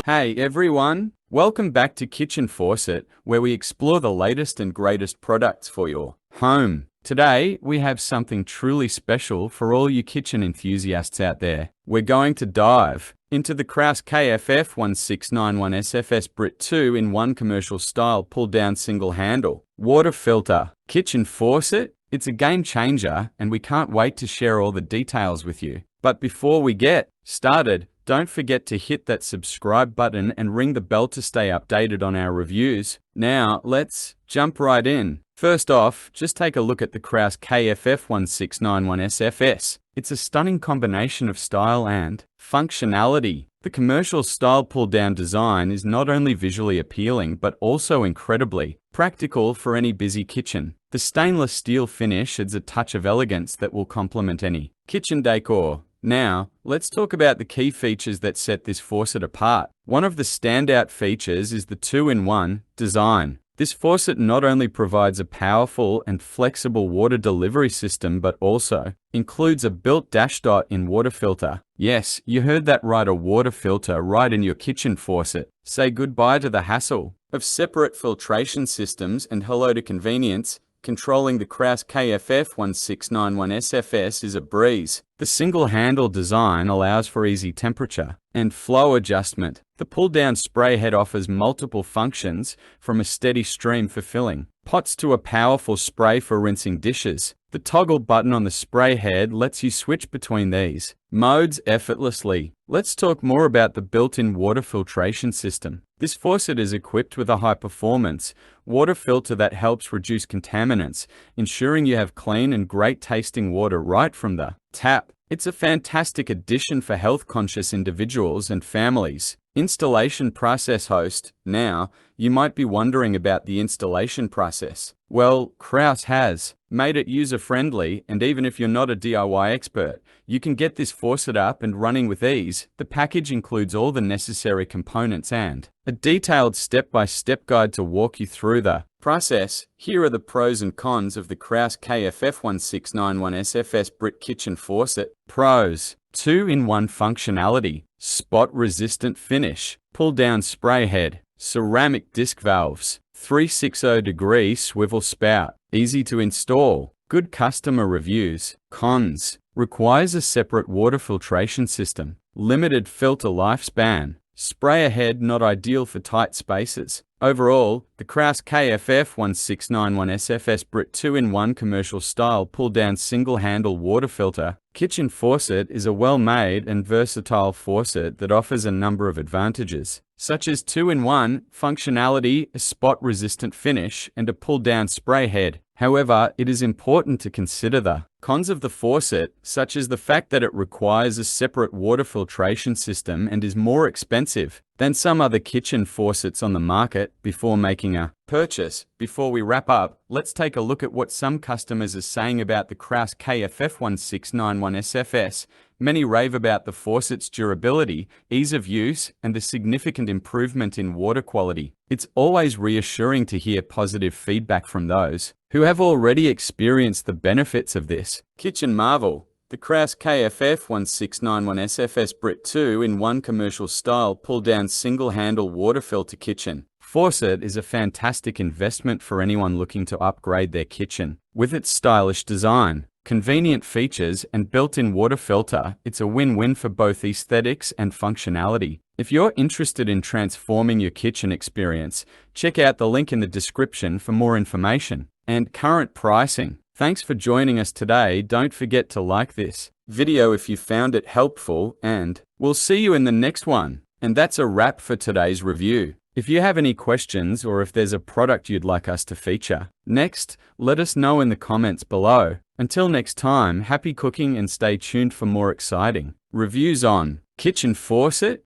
Hey everyone, welcome back to Kitchen Faucet, where we explore the latest and greatest products for your home. Today, we have something truly special for all you kitchen enthusiasts out there. We're going to dive into the KRAUS KFF 1691SFS Brit 2-in-1 commercial style pull-down single handle water filter kitchen faucet. It's a game changer and we can't wait to share all the details with you. But before we get started, don't forget to hit that subscribe button and ring the bell to stay updated on our reviews. Now, let's jump right in. First off, just take a look at the KRAUS KFF 1691SFS. It's a stunning combination of style and functionality. The commercial style pull-down design is not only visually appealing but also incredibly practical for any busy kitchen. The stainless steel finish adds a touch of elegance that will complement any kitchen decor. Now, let's talk about the key features that set this faucet apart. One of the standout features is the 2-in-1 design. This faucet not only provides a powerful and flexible water delivery system, but also includes a built dash-dot-in water filter. Yes, you heard that right, a water filter right in your kitchen faucet. Say goodbye to the hassle of separate filtration systems and hello to convenience. Controlling the KRAUS KFF 1691SFS is a breeze. The single-handle design allows for easy temperature and flow adjustment. The pull-down spray head offers multiple functions, from a steady stream for filling pots to a powerful spray for rinsing dishes. The toggle button on the spray head lets you switch between these modes effortlessly. Let's talk more about the built-in water filtration system. This faucet is equipped with a high-performance water filter that helps reduce contaminants, ensuring you have clean and great-tasting water right from the tap. It's a fantastic addition for health-conscious individuals and families. Installation process host. Now, you might be wondering about the installation process. Well, KRAUS has made it user-friendly, and even if you're not a DIY expert, you can get this faucet up and running with ease. The package includes all the necessary components and a detailed step-by-step guide to walk you through the process. Here are the pros and cons of the KRAUS KFF 1691SFS Brit Kitchen Faucet. Pros: 2-in-1 functionality, spot-resistant finish, pull-down spray head, ceramic disc valves, 360-degree swivel spout, easy to install, good customer reviews. Cons: requires a separate water filtration system, limited filter lifespan, sprayer head not ideal for tight spaces. Overall, the KRAUS KFF 1691SFS Brit 2-in-1 commercial style pull-down single-handle water filter kitchen faucet is a well-made and versatile faucet that offers a number of advantages, such as 2-in-1 functionality, a spot-resistant finish, and a pull-down spray head. However, it is important to consider the cons of the faucet, such as the fact that it requires a separate water filtration system and is more expensive than some other kitchen faucets on the market. Before making a purchase, before we wrap up, let's take a look at what some customers are saying about the KRAUS KFF 1691SFS. Many rave about the faucet's durability, ease of use, and the significant improvement in water quality. It's always reassuring to hear positive feedback from those who have already experienced the benefits of this kitchen marvel. The KRAUS KFF 1691SFS Brit 2-in-1 commercial style pull-down single-handle water filter kitchen faucet is a fantastic investment for anyone looking to upgrade their kitchen. With its stylish design, convenient features, and built-in water filter, it's a win-win for both aesthetics and functionality. If you're interested in transforming your kitchen experience, check out the link in the description for more information and current pricing. Thanks for joining us today. Don't forget to like this video if you found it helpful, and we'll see you in the next one. And that's a wrap for today's review. If you have any questions or if there's a product you'd like us to feature next, let us know in the comments below. Until next time, happy cooking and stay tuned for more exciting reviews on Kitchen Faucet.